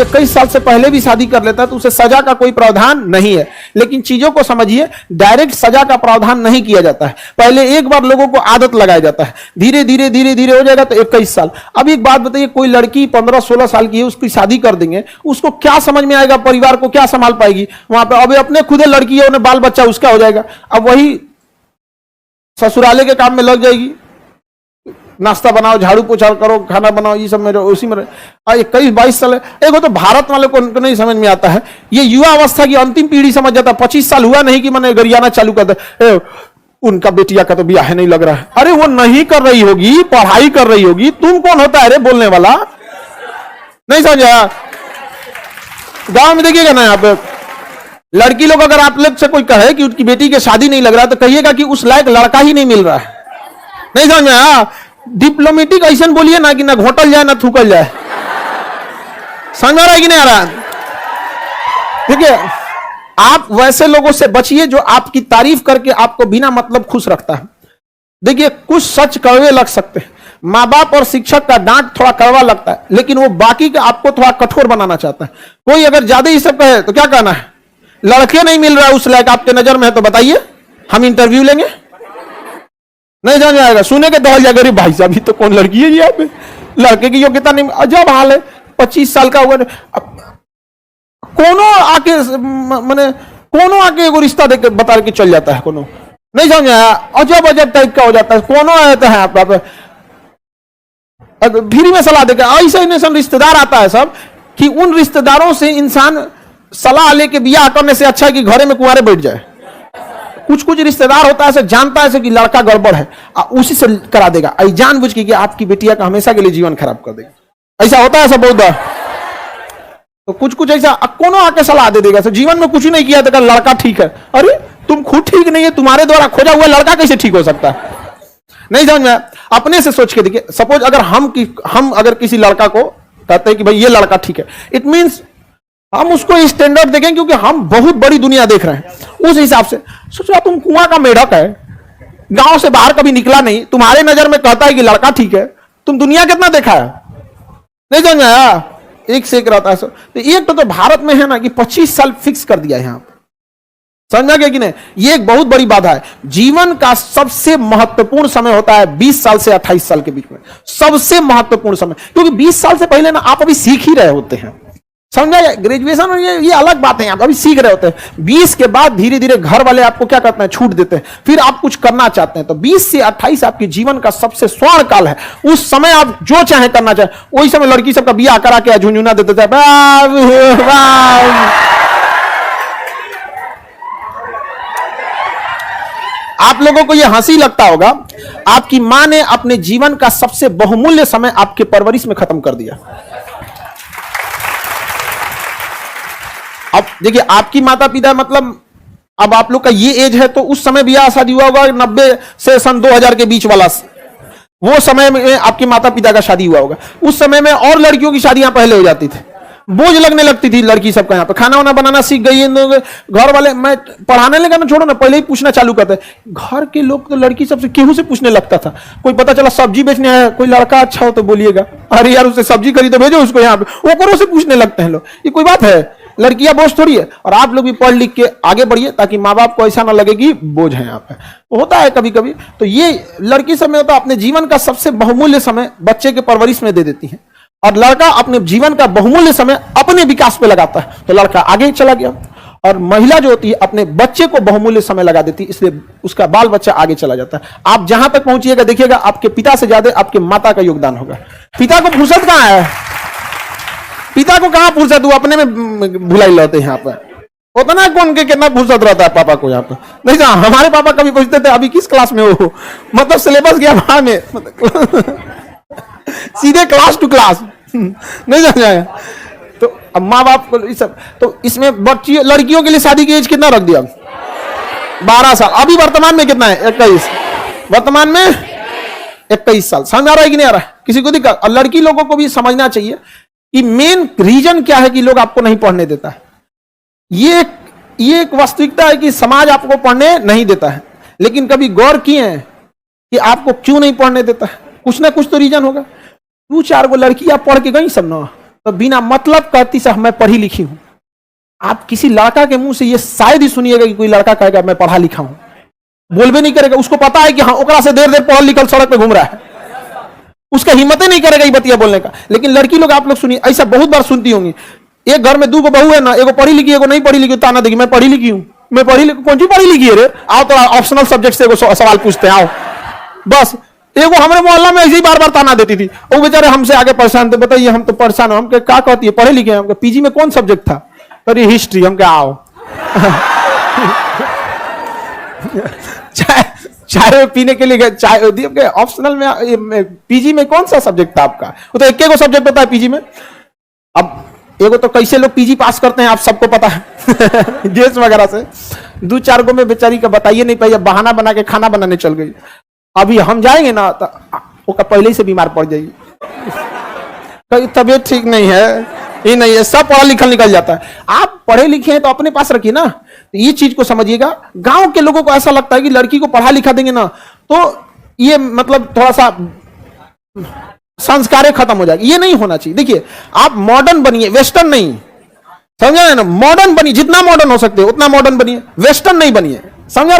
21 साल से पहले भी शादी कर लेता है तो उसे सजा का कोई प्रावधान नहीं है। लेकिन चीजों को समझिए, डायरेक्ट सजा का प्रावधान नहीं किया जाता है। पहले एक बार लोगों को आदत लगाया जाता है, धीरे धीरे धीरे धीरे हो जाएगा तो 21 साल। अब एक बात बताइए, कोई लड़की 15-16 साल की है, उसकी शादी कर देंगे, उसको क्या समझ में आएगा, परिवार को क्या संभाल पाएगी वहां पर? अभी अपने खुदे लड़की है, उन्हें बाल बच्चा उसका हो जाएगा, अब वही ससुराले के काम में लग जाएगी, नाश्ता बनाओ, झाड़ू पोछा करो, खाना बनाओ, ये सब में उसी में 21-22 साल है। एक तो भारत वाले को नहीं समझ में आता है, ये युवा अवस्था की अंतिम पीढ़ी समझ जाता है। 25 साल हुआ नहीं कि मैंने गरियाना चालू कर दे, उनका बेटिया का तो ब्याह नहीं लग रहा है। अरे वो नहीं कर रही होगी, पढ़ाई कर रही होगी, तुम कौन होता है रे बोलने वाला? नहीं समझा? गांव में देखिएगा ना, यहाँ पे लड़की लोग अगर आप लोग से कोई कहे कि उसकी बेटी की शादी नहीं लग रहा तो कहिएगा कि उस लायक लड़का ही नहीं मिल रहा है। नहीं समझ में? डिप्लोमेटिक ऐसा बोलिए ना कि ना घोटल जाए ना थूकल जाए। समझ आ रहा है कि नहीं आ रहा? देखिए, आप वैसे लोगों से बचिए जो आपकी तारीफ करके आपको बिना मतलब खुश रखता है। देखिए, कुछ सच कड़वे लग सकते हैं, माँ बाप और शिक्षक का डांट थोड़ा कड़वा लगता है, लेकिन वो बाकी का आपको थोड़ा कठोर बनाना चाहता है। कोई अगर ज्यादा ही सब कहे तो क्या कहना है, लड़के नहीं मिल रहा है उस लायक आपके नजर में है तो बताइए, हम इंटरव्यू लेंगे। नहीं समझ आएगा, सुने के दहल जाएगा, भाई साहब ये तो कौन लड़की है यहाँ पे, लड़के की योग्यता नहीं। अजब हाल है, 25 साल का हुआ, कोनो आके मैंने कोनो आके एगो रिश्ता देके बता के चल जाता है कोनो। नहीं समझ आया, अजब अजब टाइप का हो जाता है। कोनो आता है आप फ्री में सलाह देकर, ऐसा रिश्तेदार आता है सब कि उन रिश्तेदारों से इंसान सलाह लेके बियाह करने से अच्छा है कि घरे में कुंवारे बैठ जाए। कुछ कुछ रिश्तेदार होता है, जानता है कि लड़का गड़बड़ है, उसी से करा देगा, जानबूझ के कि आपकी बेटिया का हमेशा के लिए जीवन खराब कर देगा। ऐसा होता है सब बहुत बार। तो कुछ कुछ ऐसा कोनो आके सलाह दे देगा, जीवन में कुछ ही नहीं किया तो लड़का ठीक है। अरे तुम खुद ठीक नहीं है, तुम्हारे द्वारा खोजा हुआ लड़का कैसे ठीक हो सकता है? नहीं समझ में? अपने से सोच के देखिए, सपोज अगर हम अगर किसी लड़का को कहते हैं कि भाई ये लड़का ठीक है, इट मींस हम उसको स्टैंडर्ड देखें, क्योंकि हम बहुत बड़ी दुनिया देख रहे हैं। उस हिसाब से सोचो, तुम कुआं का मेढक है, गांव से बाहर कभी निकला नहीं, तुम्हारे नजर में कहता है कि लड़का ठीक है, तुम दुनिया कितना देखा है? नहीं समझ आया? एक से एक रहता है। तो एक तो भारत में है ना कि 25 साल फिक्स कर दिया है यहां पर, समझा गया कि नहीं? ये एक बहुत बड़ी बाधा है। जीवन का सबसे महत्वपूर्ण समय होता है 20 साल से 28 साल के बीच में, सबसे महत्वपूर्ण समय, क्योंकि 20 साल से पहले ना आप अभी सीख ही रहे होते हैं। समझा? ग्रेजुएशन और ये अलग बात है, आप अभी सीख रहे होते हैं। 20 के बाद धीरे धीरे घर वाले आपको क्या करते हैं, छूट देते हैं, फिर आप कुछ करना चाहते हैं। तो 20 से 28 आपके जीवन का सबसे स्वर्ण काल है। उस समय आप जो चाहे करना चाहे। वही समय लड़की सबका बियाह करा के झुंझुना देते थे। आप लोगों को यह हंसी लगता होगा, आपकी मां ने अपने जीवन का सबसे बहुमूल्य समय आपके परवरिश में खत्म कर दिया। अब देखिए, आपकी माता पिता मतलब अब आप लोग का ये एज है, तो उस समय ब्याह शादी हुआ होगा 90 से सन 2000 के बीच वाला, वो समय में आपके माता पिता का शादी हुआ होगा। उस समय में और लड़कियों की शादियां पहले हो जाती थी, बोझ लगने लगती थी लड़की सबका। यहाँ पे खाना वाना बनाना सीख गई है, घर वाले, मैं पढ़ाने लगा ना, छोड़ो ना, पहले ही पूछना चालू करते। घर के लोग तो लड़की सबसे केहू से पूछने लगता था। कोई पता चला सब्जी बेचने आया, कोई लड़का अच्छा हो तो बोलिएगा, अरे यार उससे सब्जी खरीदो भेजो उसको यहाँ पे, वो करो से पूछने लगते हैं लोग। ये कोई बात है? लड़कियां बोझ थोड़ी है। और आप लोग भी पढ़ लिख के आगे बढ़िए, ताकि माँ बाप को ऐसा ना लगे कि बोझ है यहाँ पे। होता है कभी कभी। तो ये लड़की समय होता है अपने जीवन का सबसे बहुमूल्य समय बच्चे के परवरिश में दे देती है, और लड़का अपने जीवन का बहुमूल्य समय अपने विकास पे लगाता है, तो लड़का आगे चला गया। और महिला जो होती है अपने बच्चे को बहुमूल्य समय लगा देती है, इसलिए उसका बाल बच्चा आगे चला जाता है। आप जहां तक पहुंचिएगा देखिएगा, आपके पिता से ज्यादा आपके माता का योगदान होगा। पिता को फुर्सत कहां है? पिता को कहां फुर्सत? वो अपने में भुलाई रहते हैं यहाँ पर। होता ना कौन के कितना फुर्सत रहता है पापा को यहाँ पर। नहीं जा, हमारे पापा कभी पूछते थे अभी किस क्लास में हो, मतलब सिलेबस गया बाहर में, सीधे क्लास टू क्लास। नहीं जाएगा। तो अब माँ बाप को इस सब, तो इसमें बच्ची लड़कियों के लिए शादी की एज कितना रख दिया? 12 साल। अभी वर्तमान में कितना है? 21। वर्तमान में 21 साल। समझ आ रहा है कि नहीं आ रहा है? किसी को दिक्कत? और लड़की लोगों को भी समझना चाहिए कि मेन रीजन क्या है कि लोग आपको नहीं पढ़ने देता है। ये एक वास्तविकता है कि समाज आपको पढ़ने नहीं देता है, लेकिन कभी गौर किए हैं कि आपको क्यों नहीं पढ़ने देता है? कुछ ना कुछ तो रीजन होगा। 2-4 गो लड़कियां पढ़ के गई सब ना, तो बिना मतलब कहती से मैं पढ़ी लिखी हूं। आप किसी लड़का के मुंह से ये शायद ही सुनिएगा कि कोई लड़का कहेगा मैं पढ़ा लिखा हूं, बोलबे नहीं करेगा। उसको पता है कि हाँ ओकरा से देर देर पढ़ लिखल सड़क पे घूम रहा है, उसका हिम्मत ही नहीं करेगा ये बतिया बोलने का। लेकिन लड़की लोग, आप लोग सुनिए, ऐसा बहुत बार सुनती होंगी, एक घर में 2 बहू है ना, एगो पढ़ी लिखी एगो नहीं पढ़ी लिखी, ताना देगी मैं पढ़ी लिखी हूं, मैं पढ़ी लिखी। कौन सी पढ़ी लिखी है रे? आओ तो ऑप्शनल सब्जेक्ट से एगो सवाल पूछते हैं, आओ। बस एगो हमारे मोहल्ला में ऐसे ही बार बार ताना देती थी, वो बेचारे हमसे आगे परेशान थे, बताइए हम तो परेशान हो। हम क्या कहती है पढ़े लिखे हैं? हम पीजी में कौन सब्जेक्ट था? अरे हिस्ट्री। हम क्या आओ चाय पीने के लिए चाय ऑप्शनल में पीजी में कौन सा सब्जेक्ट था आपका? वो तो एक सब्जेक्ट होता है पीजी में। अब एगो तो कैसे लोग पीजी पास करते हैं आप सबको पता है गैस वगैरह से। 2-4 गो में बेचारी का बताइए नहीं पाई, बहाना बना के खाना बनाने चल गई। अभी हम जाएंगे ना तो वो पहले ही से बीमार पड़ जाएगी, कहीं तबीयत ठीक नहीं है, ये नहीं है, सब पढ़ा लिखा निकल जाता है। आप पढ़े लिखे हैं तो अपने पास रखिए ना। ये चीज को समझिएगा। गांव के लोगों को ऐसा लगता है कि लड़की को पढ़ा लिखा देंगे ना तो ये मतलब थोड़ा सा संस्कार खत्म हो जाएगा। ये नहीं होना चाहिए। देखिए आप मॉडर्न बनिए, वेस्टर्न नहीं, समझा है ना? मॉडर्न बनिए, जितना मॉडर्न हो सकते हो उतना मॉडर्न बनिए, वेस्टर्न नहीं बनिए, समझा?